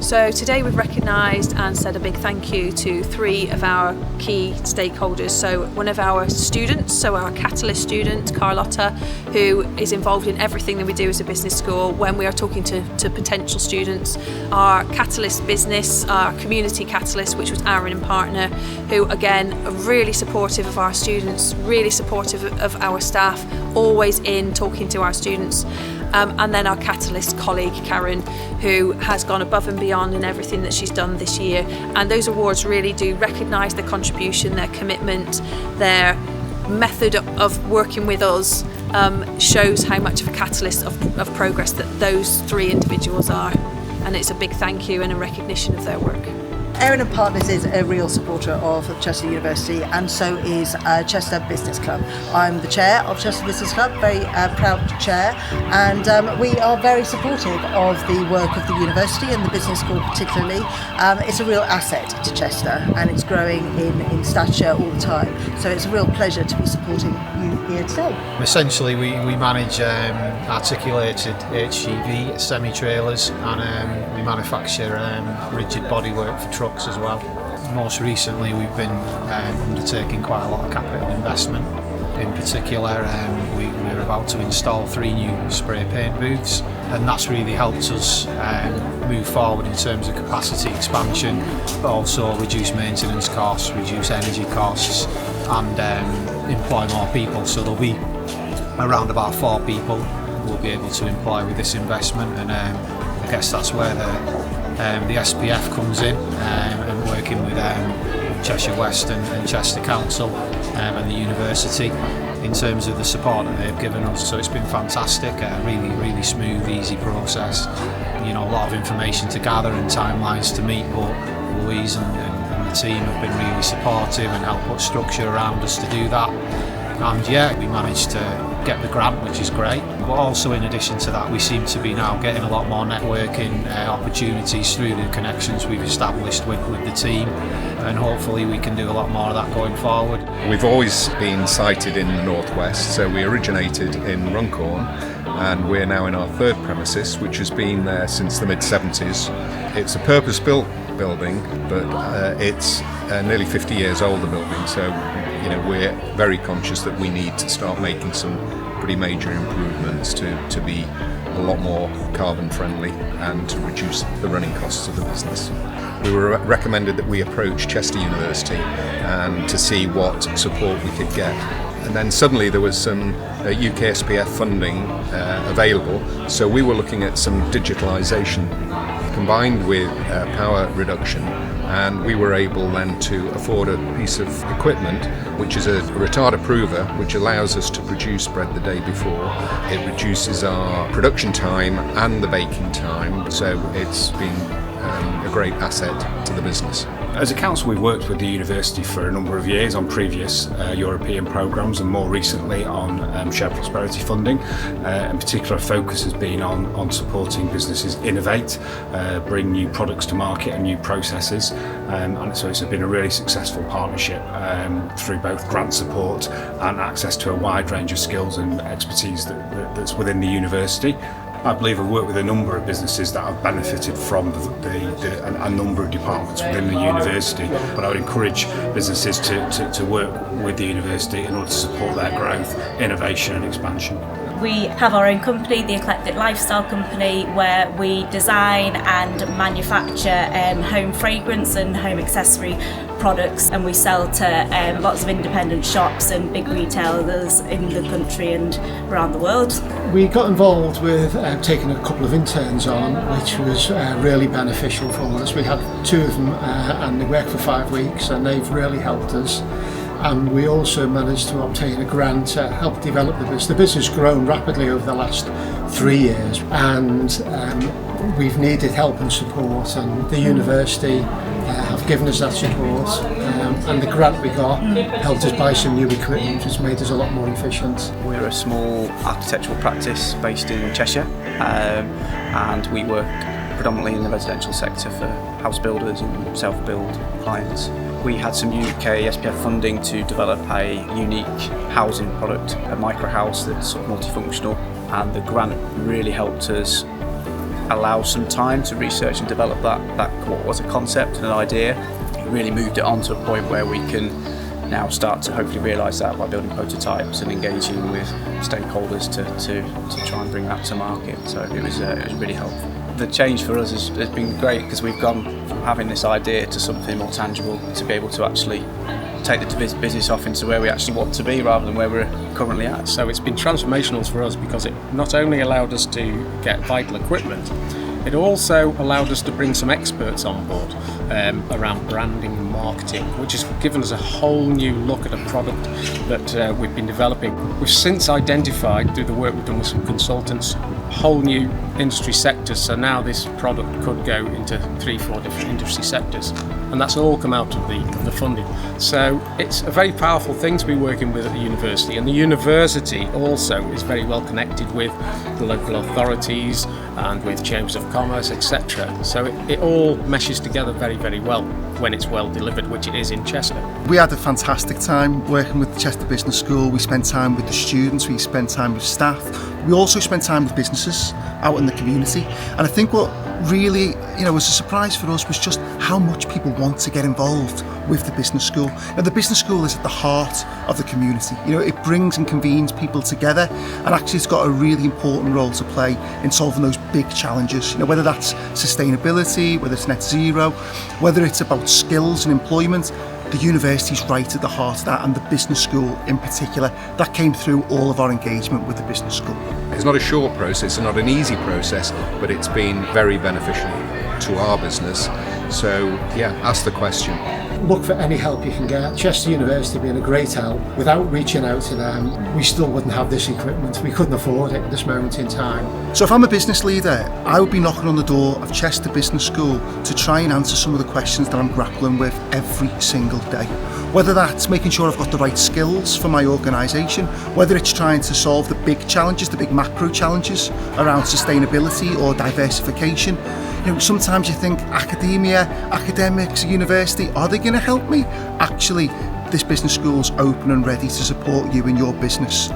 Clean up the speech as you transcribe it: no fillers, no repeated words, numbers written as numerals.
So today we've recognised and said a big thank you to 3 of our key stakeholders. So one of our students, so our Catalyst student, Carlotta, who is involved in everything that we do as a business school when we are talking to potential students. Our Catalyst business, our community Catalyst, which was Aaron and partner, who again are really supportive of our students, really supportive of our staff, always in talking to our students. And then our Catalyst colleague Karen, who has gone above and beyond in everything that she's done this year. And those awards really do recognise their contribution, their commitment, their method of working with us, shows how much of a catalyst of progress that those 3 individuals are. And it's a big thank you and a recognition of their work. Aaron and Partners is a real supporter of Chester University, and so is Chester Business Club. I'm the chair of Chester Business Club, very proud chair, and we are very supportive of the work of the university and the business school particularly. It's a real asset to Chester, and it's growing in stature all the time, so it's a real pleasure to be supporting you here today. Essentially we manage articulated HGV semi-trailers, and we manufacture rigid bodywork for trucks as well. Most recently we've been undertaking quite a lot of capital investment. In particular, we're about to install 3 new spray paint booths, and that's really helped us move forward in terms of capacity expansion, but also reduce maintenance costs, reduce energy costs, and employ more people. So there'll be around about 4 people we'll be able to employ with this investment, and I guess that's where the SPF comes in, and working with Cheshire West and Chester Council and the university in terms of the support that they've given us. So it's been fantastic, a really smooth, easy process. You know, a lot of information to gather and timelines to meet, but Louise and the team have been really supportive and helped put structure around us to do that. And yeah, we managed to get the grant, which is great, but also in addition to that we seem to be now getting a lot more networking opportunities through the connections we've established with the team, and hopefully we can do a lot more of that going forward. We've always been sited in the northwest, so we originated in Runcorn and we're now in our 3rd premises, which has been there since the mid-70s. It's a purpose-built building, but it's nearly 50 years old, the building, so you know, we're very conscious that we need to start making some pretty major improvements to be a lot more carbon friendly and to reduce the running costs of the business. We were recommended that we approach Chester University and to see what support we could get. And then suddenly there was some UK SPF funding available, so we were looking at some digitalisation combined with power reduction, and we were able then to afford a piece of equipment which is a retard approver, which allows us to produce bread the day before. It reduces our production time and the baking time, so it's been a great asset to the business. As a council, we've worked with the university for a number of years on previous European programmes, and more recently on shared prosperity funding. In particular, focus has been on supporting businesses innovate, bring new products to market and new processes, and so it's been a really successful partnership through both grant support and access to a wide range of skills and expertise that's within the university. I believe I've worked with a number of businesses that have benefited from a number of departments within the university, but I would encourage businesses to work with the university in order to support their growth, innovation and expansion. We have our own company, the Eclectic Lifestyle Company, where we design and manufacture home fragrance and home accessory products, and we sell to lots of independent shops and big retailers in the country and around the world. We got involved with taking a couple of interns on, which was really beneficial for us. We had 2 of them and they worked for 5 weeks, and they've really helped us. And we also managed to obtain a grant to help develop the business. The business has grown rapidly over the last 3 years, and we've needed help and support, and the university have given us that support, and the grant we got helped us buy some new equipment, which has made us a lot more efficient. We're a small architectural practice based in Cheshire, and we work predominantly in the residential sector for house builders and self-build clients. We had some UK SPF funding to develop a unique housing product, a micro house that's sort of multifunctional, and the grant really helped us allow some time to research and develop that what was a concept and an idea. We really moved it on to a point where we can now start to hopefully realise that by building prototypes and engaging with stakeholders to try and bring that to market. So it was really helpful. The change for us has been great because we've gone from having this idea to something more tangible, to be able to actually take the business off into where we actually want to be rather than where we're currently at. So it's been transformational for us because it not only allowed us to get vital equipment, it also allowed us to bring some experts on board around branding and marketing, which has given us a whole new look at a product that we've been developing. We've since identified, through the work we've done with some consultants, whole new industry sectors, so now this product could go into 3-4 different industry sectors, and that's all come out of the funding. So it's a very powerful thing to be working with at the university, and the university also is very well connected with the local authorities and with chambers of commerce, etc. So it all meshes together very, very well when it's well delivered, which it is in Chester. We had a fantastic time working with the Chester Business School. We spent time with the students, we spent time with staff. We also spent time with businesses out in the community. And I think what really, was a surprise for us was just how much people want to get involved with the business school. Now, the business school is at the heart of the community. It brings and convenes people together, and actually it's got a really important role to play in solving those big challenges. Whether that's sustainability, whether it's net zero, whether it's about skills and employment, the university's right at the heart of that, and the business school in particular. That came through all of our engagement with the business school. It's not a short process and not an easy process, but it's been very beneficial to our business. So yeah, ask the question. Look for any help you can get. Chester University being a great help. Without reaching out to them, we still wouldn't have this equipment. We couldn't afford it at this moment in time. So if I'm a business leader, I would be knocking on the door of Chester Business School to try and answer some of the questions that I'm grappling with every single day. Whether that's making sure I've got the right skills for my organisation, whether it's trying to solve the big challenges, the big macro challenges around sustainability or diversification. Sometimes you think academia, academics, university, are they going to help me? Actually, this business school's open and ready to support you in your business.